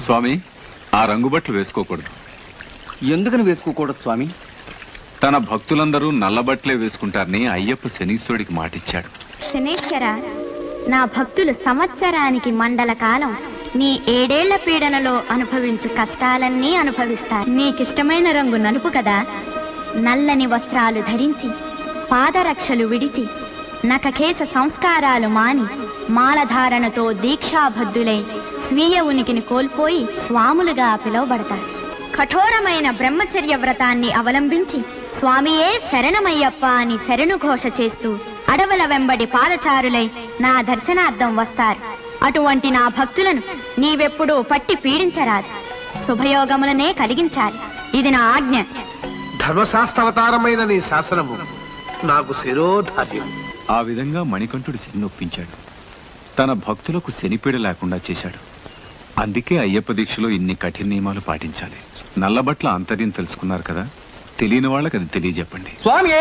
స్వామి, ఆ రంగు బట్టలు వేసుకోకూడదు. ఎందుకని వేసుకోకూడదు స్వామి? తన భక్తులందరూ నల్లబట్టలే వేసుకుంటారని అయ్యప్ప శనీశ్వరుడికి మాటిచ్చాడు. శనేశ్వర, నా భక్తులు సంవత్సరానికి మండల కాలం నీ 7 ఏళ్ల పీడనలో అనుభవించు కష్టాలన్నీ అనుభవిస్తారు. నీకిష్టమైన రంగు నలుపు కదా. నల్లని వస్త్రాలు ధరించి, పాదరక్షలు విడిచి, నఖకేశ సంస్కారాలు మాని, మాలధారణతో దీక్షాబద్ధులై స్వీయ ఉనికిని కోల్పోయి స్వాములుగా పిలువబడతారు. కఠోరమైన బ్రహ్మచర్య వ్రతాన్ని అవలంబించి స్వామియే శరణమయ్యప్ప అని శరణు ఘోష చేస్తూ అడవుల వెంబడి పాదచారులై నా దర్శనార్థం వస్తారు. అటువంటి నా భక్తులను నీవెప్పుడూ పట్టి పీడించరాదు. శుభయోగములనే కలిగించాలి. ఇది నా ఆజ్ఞ. ధర్మశాస్త్రావతారమైన నీ శాసనము నాకు శిరోధార్యం. ఆ విధంగా మణికంఠుడు శని నొప్పించాడు. తన భక్తులకు శనిపీడ లేకుండా చేశాడు. అందుకే అయ్యప్ప దీక్షలో ఇన్ని కఠిన నియమాలు పాటించాలి. నల్లబట్ల ఆంతర్యం తెలుసుకున్నారు కదా, తెలియని వాళ్ళకి అది తెలియజెప్పండి. స్వామి